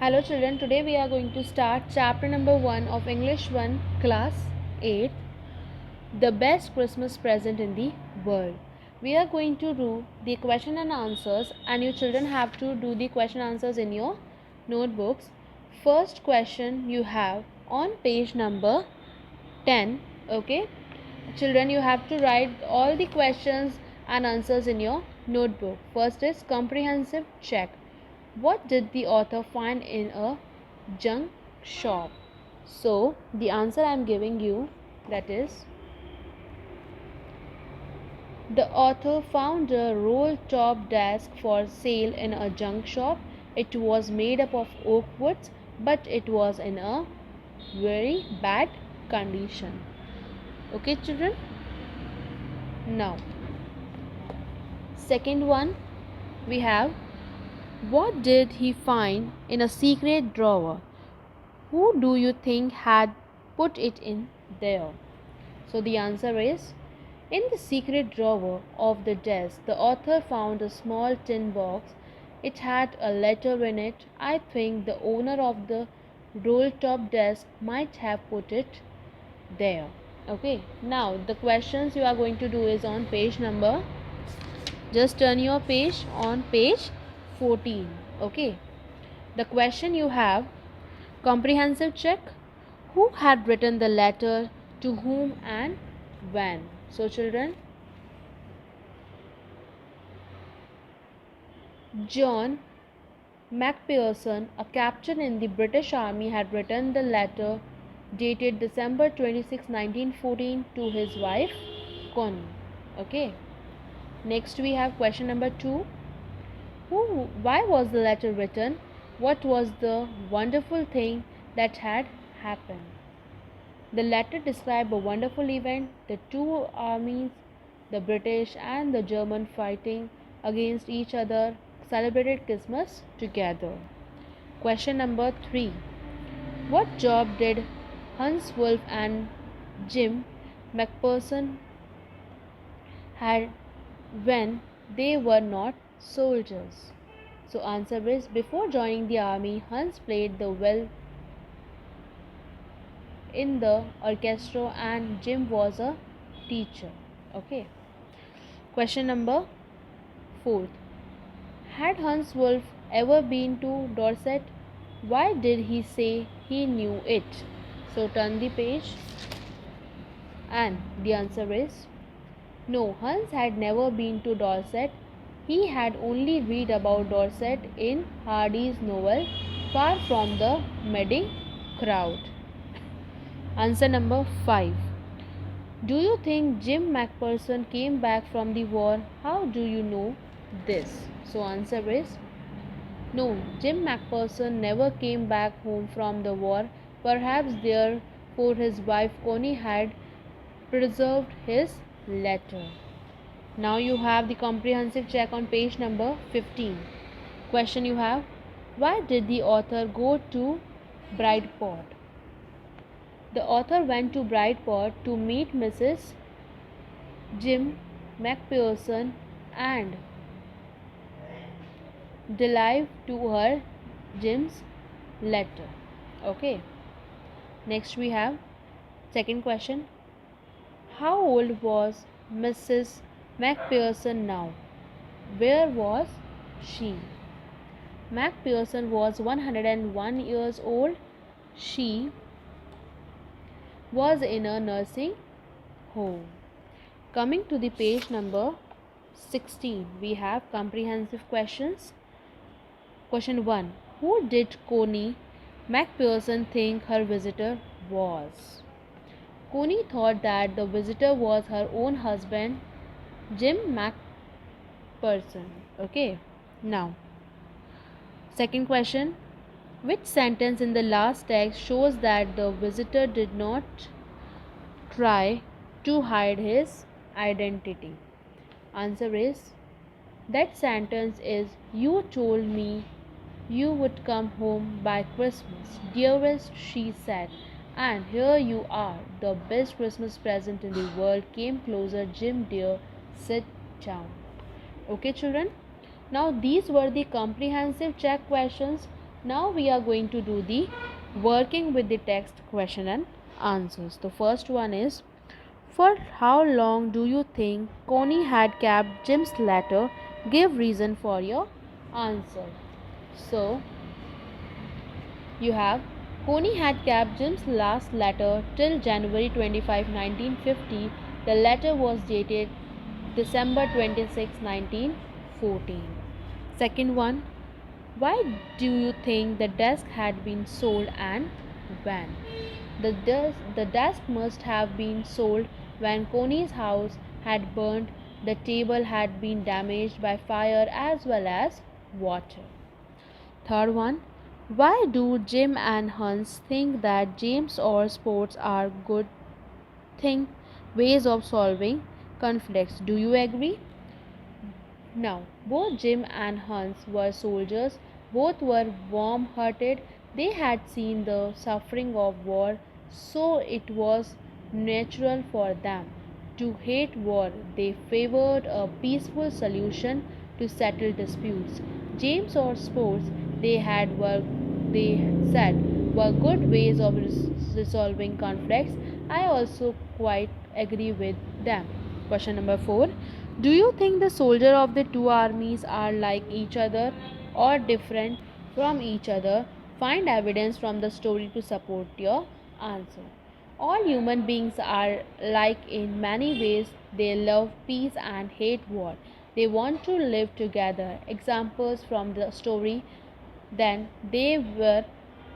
Hello children, today we are going to start chapter number 1 of English 1 class 8, the best Christmas present in the world. We are going to do the question and answers, and you children have to do the question answers in your notebooks. First question you have on page number 10. Okay, children, you have to write all the questions and answers in your notebook. First is comprehensive check. What did the author find in a junk shop? So the answer I am giving you, that is, the author found a roll top desk for sale in a junk shop. It was made up of oak woods, but it was in a very bad condition. Okay children, now second one we have, what did he find in a secret drawer? Who do you think had put it in there? So the answer is, in the secret drawer of the desk, the author found a small tin box. It had a letter in it. I think the owner of the roll top desk might have put it there. Okay, now the questions you are going to do is on page number, just turn your page on page 14. Okay, the question you have, comprehensive check. Who had written the letter, to whom, and when? So children, John Macpherson, a captain in the British Army, had written the letter dated December 26, 1914 to his wife Connie. Okay. Next we have question number 2. Why was the letter written? What was the wonderful thing that had happened? The letter described a wonderful event, the two armies, the British and the German, fighting against each other, celebrated Christmas together. Question number 3. What job did Hans Wolf and Jim McPherson had when they were not soldiers? So answer is, before joining the army, Hans played the well in the orchestra and Jim was a teacher. Okay. Question number 4. Had Hans Wolf ever been to Dorset? Why did he say he knew it? So turn the page, and the answer is, no, Hans had never been to Dorset. He had only read about Dorset in Hardy's novel Far from the Madding Crowd. Answer number 5. Do you think Jim McPherson came back from the war? How do you know this? So answer is, no, Jim McPherson never came back home from the war. Perhaps therefore his wife Connie had preserved his letter. Now you have the comprehensive check on page number 15. Question you have, why did the author go to Brideport? The author went to Brideport to meet Mrs. Jim McPherson and deliver to her Jim's letter. Okay. Next we have second question. How old was Mrs. McPherson now? Where was she? McPherson was 101 years old. She was in a nursing home. Coming to the page number 16, we have comprehensive questions. Question 1. Who did Connie McPherson think her visitor was? Connie thought that the visitor was her own husband, Jim McPherson. Okay. Now, second question. Which sentence in the last text shows that the visitor did not try to hide his identity? Answer is, that sentence is, you told me you would come home by Christmas, dearest, she said, and here you are. The best Christmas present in the world came closer, Jim dear, sit down. Okay children, now these were the comprehensive check questions. Now we are going to do the working with the text question and answers. The first one is, for how long do you think Connie had kept Jim's letter? Give reason for your answer. So you have, Connie had kept Jim's last letter till January 25, 1950. The letter was dated December 26, 1914. Second one, why do you think the desk had been sold and when? The desk must have been sold when Connie's house had burned. The table had been damaged by fire as well as water. Third one, why do Jim and Hans think that James or sports are good thing ways of solving conflicts? Do you agree? Now, both Jim and Hans were soldiers, both were warm hearted, they had seen the suffering of war, so it was natural for them to hate war. They favored a peaceful solution to settle disputes. James or sports they said were good ways of resolving conflicts. I also quite agree with them. Question number 4. Do you think the soldiers of the two armies are like each other or different from each other? Find evidence from the story to support your answer. All human beings are like in many ways. They love peace and hate war. They want to live together. Examples from the story, then they were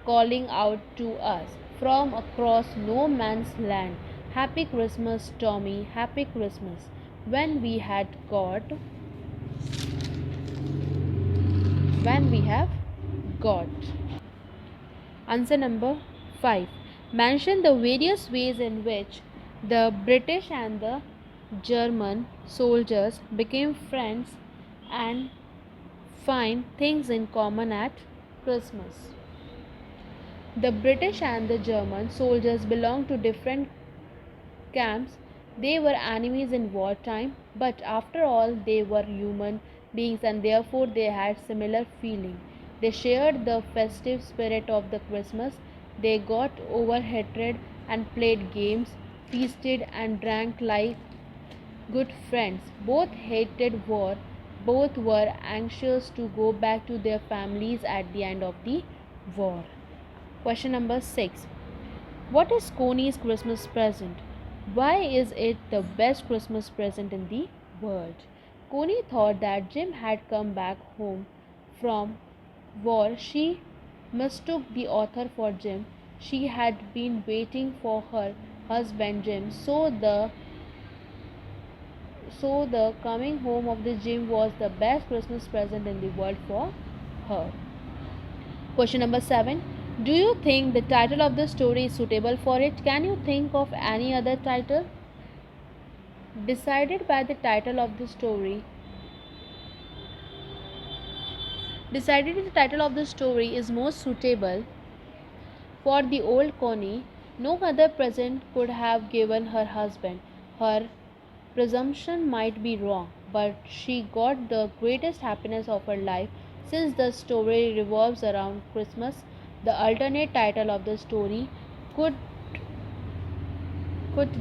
calling out to us from across no man's land. Happy Christmas, Tommy, Happy Christmas. When we had got, when we have got. Answer number 5. Mention the various ways in which the British and the German soldiers became friends and find things in common at Christmas. The British and the German soldiers belonged to different camps. They were enemies in wartime, but after all, they were human beings and therefore they had similar feeling. They shared the festive spirit of the Christmas. They got over hatred and played games, feasted and drank like good friends. Both hated war. Both were anxious to go back to their families at the end of the war. Question number 6. What is Connie's Christmas present? Why is it the best Christmas present in the world? Connie thought that Jim had come back home from war. She mistook the author for Jim. She had been waiting for her husband Jim. So the coming home of the Jim was the best Christmas present in the world for her. Question number 7. Do you think the title of the story is suitable for it? Can you think of any other title? Decided by the title of the story. Decided the title of the story is most suitable for the old Connie. No other present could have given her husband. Her presumption might be wrong, but she got the greatest happiness of her life. Since the story revolves around Christmas, the alternate title of the story could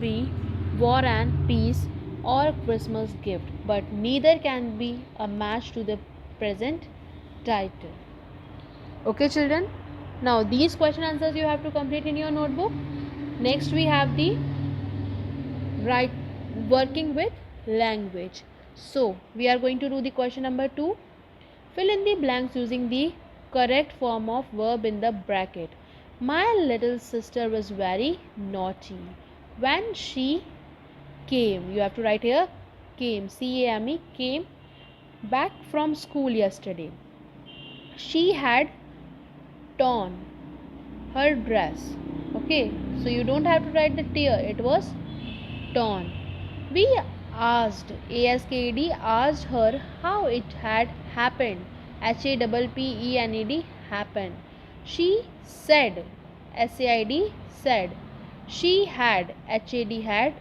be War and Peace or Christmas Gift, but neither can be a match to the present title. Okay, children. Now these question answers you have to complete in your notebook. Next we have the right working with language. So we are going to do the question number 2. Fill in the blanks using the correct form of verb in the bracket. My little sister was very naughty. When she came, you have to write here came, C-A-M-E, came back from school yesterday. She had torn her dress. Okay, so you don't have to write the tear, it was torn. We asked, ASKED, asked her how it had happened. HAPPENED, happened. She said, SAID, said. She had, HAD,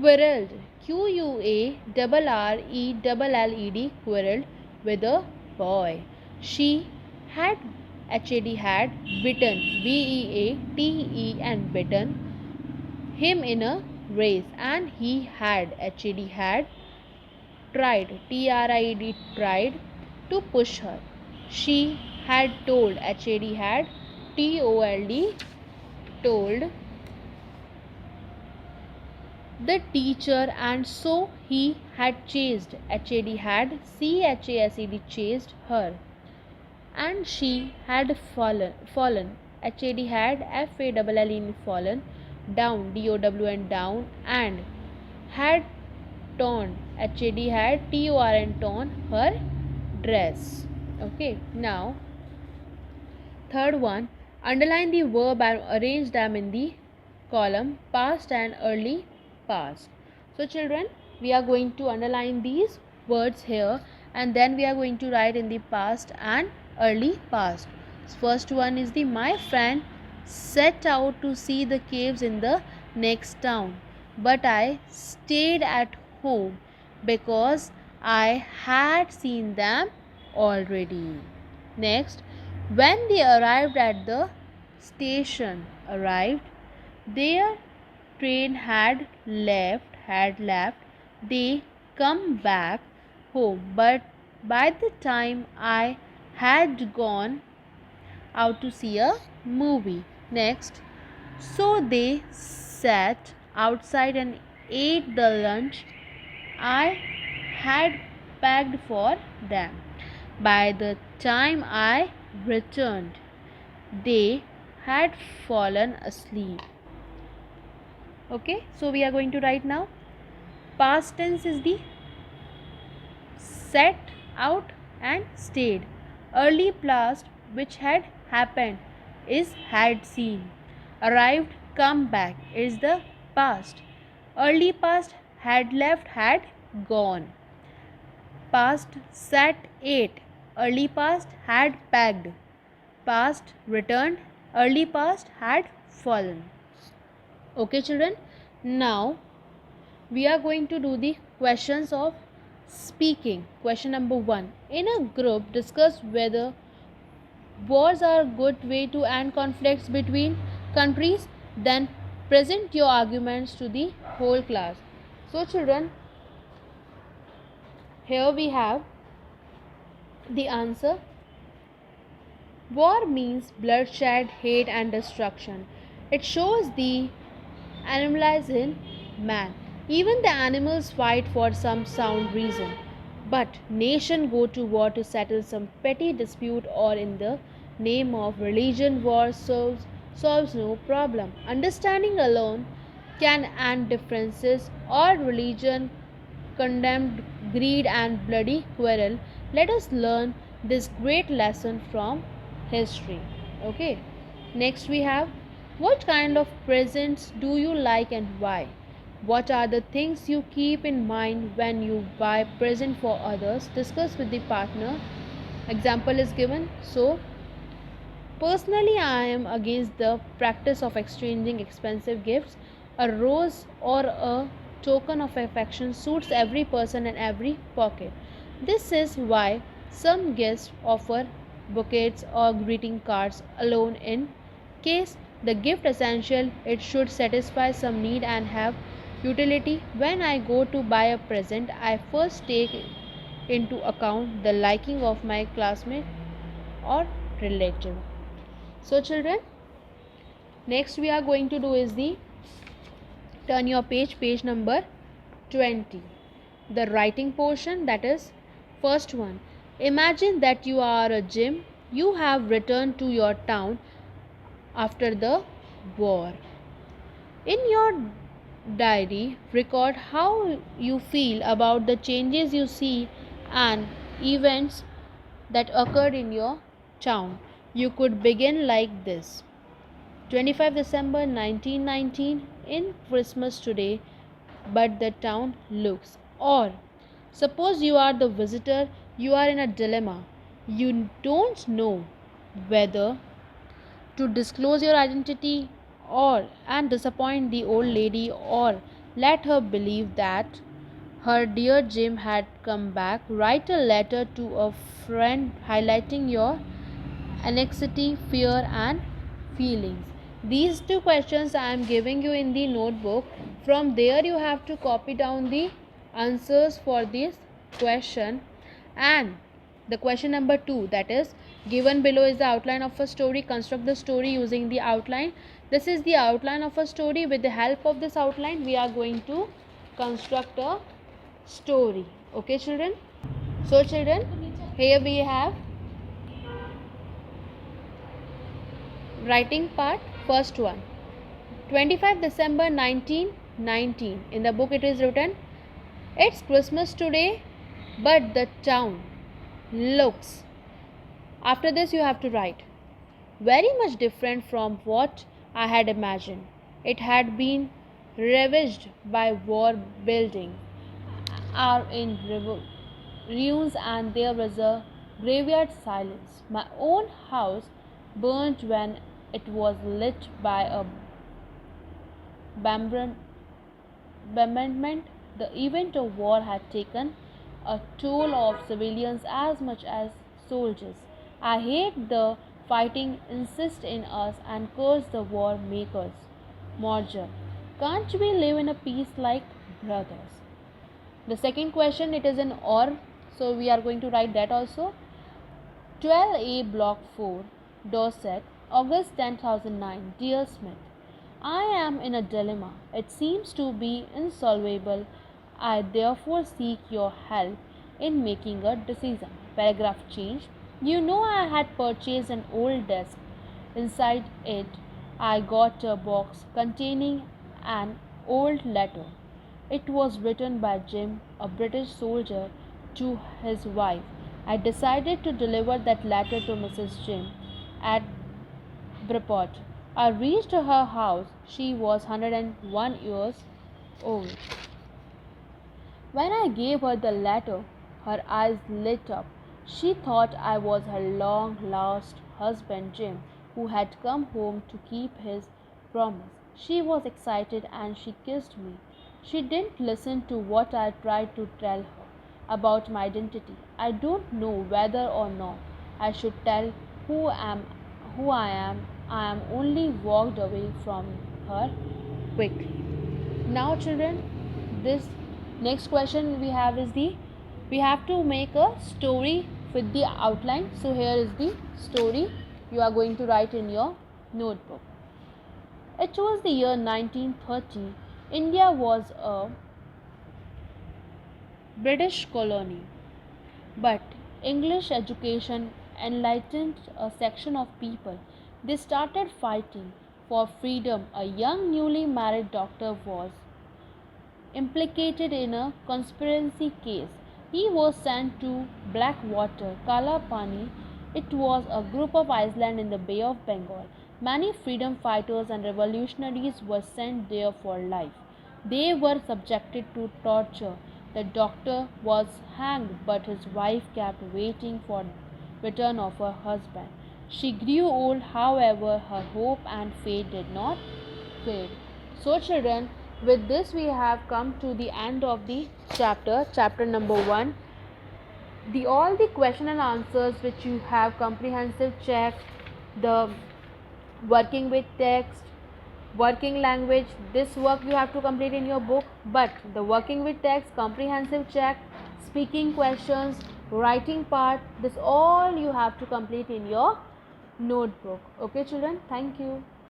quarreled. QUARRELLED, quarreled with a boy. She had HAD had beaten, BEATE, and beaten him in a race, and he had, HAD had tried, TRIED, tried to push her. She had told, HAD had TOLD, told the teacher, and so he had chased, HAD had CHASED, chased her, and she had fallen, HAD had FALLE, fallen down, DOW, and down, and had torn, HAD had TOR, and torn her dress. Okay, now third one, underline the verb and arrange them in the column past and early past. So children, we are going to underline these words here, and then we are going to write in the past and early past. First one is the, my friend set out to see the caves in the next town, but I stayed at home because I had seen them already. Next, when they arrived at the station, their train had left, they come back home, but by the time I had gone out to see a movie. Next, so they sat outside and ate the lunch I had packed for them. By the time I returned, they had fallen asleep. Okay, so we are going to write now. Past tense is the set out and stayed. Early past, which had happened, is had seen. Arrived, come back, is the past. Early past, had left, had gone. Past, sat, ate. Early past, had packed. Past, returned. Early past, had fallen. Okay children, now we are going to do the questions of speaking. Question number 1. In a group, discuss whether wars are a good way to end conflicts between countries. Then present your arguments to the whole class. So children, here we have the answer. War means bloodshed, hate, and destruction. It shows the animalized in man. Even the animals fight for some sound reason. But nations go to war to settle some petty dispute, or in the name of religion, war solves no problem. Understanding alone can end differences, or religion condemned greed and bloody quarrel. Let us learn this great lesson from history. Okay, next we have, what kind of presents do you like and why? What are the things you keep in mind when you buy present for others? Discuss with the partner. Example is given. So personally, I am against the practice of exchanging expensive gifts. A rose or a token of affection suits every person and every pocket. This is why some guests offer bouquets or greeting cards alone. In case the gift essential, it should satisfy some need and have utility. When I go to buy a present, I first take into account the liking of my classmate or relative. So children, next we are going to do is the, turn your page number 20, the writing portion, that is first one. Imagine that you are a Jim. You have returned to your town after the war. In your diary, record how you feel about the changes you see and events that occurred in your town. You could begin like this: 25 December 1919, in Christmas today, but the town looks. Or suppose you are the visitor, you are in a dilemma. You don't know whether to disclose your identity or and disappoint the old lady, or let her believe that her dear Jim had come back. Write a letter to a friend highlighting your anxiety, fear, and feelings. These two questions I am giving you in the notebook. From there, you have to copy down the answers for this question. And the question number 2, that is, given below is the outline of a story. Construct the story using the outline. This is the outline of a story. With the help of this outline, we are going to construct a story. Okay, children? So, children, here we have writing part. First one, 25 December 1919. In the book it is written, it's Christmas today, but the town looks. After this you have to write, very much different from what I had imagined. It had been ravaged by war, buildings are in ruins, and there was a graveyard silence. My own house burned when it was lit by a bombardment. The event of war had taken a toll of civilians as much as soldiers. I hate the fighting, insist in us, and curse the war makers. Morger, can't we live in a peace like brothers? The second question, it is in or, so we are going to write that also. 12A Block 4, Dorset, August 10, 2009. Dear Smith, I am in a dilemma. It seems to be insolvable. I therefore seek your help in making a decision. Paragraph change. You know, I had purchased an old desk. Inside it, I got a box containing an old letter. It was written by Jim, a British soldier, to his wife. I decided to deliver that letter to Mrs. Jim at Breport. I reached her house. She was 101 years old. When I gave her the letter, her eyes lit up. She thought I was her long lost husband Jim, who had come home to keep his promise. She was excited and she kissed me. She didn't listen to what I tried to tell her about my identity. I don't know whether or not I should tell who I am. I am only walked away from her quickly. Now, children, this next question we have is we have to make a story with the outline. So here is the story you are going to write in your notebook. It was the year 1930. India was a British colony, but English education enlightened a section of people. They started fighting for freedom. A young newly married doctor was implicated in a conspiracy case. He was sent to Blackwater, Kalapani. It was a group of islands in the Bay of Bengal. Many freedom fighters and revolutionaries were sent there for life. They were subjected to torture. The doctor was hanged, but his wife kept waiting for return of her husband. She grew old, however, her hope and faith did not fade. So, children, with this we have come to the end of the chapter number 1. All the question and answers which you have comprehensive check, the working with text, working language, this work you have to complete in your book, but the working with text, comprehensive check, speaking questions, writing part, this all you have to complete in your notebook. Okay, children, thank you.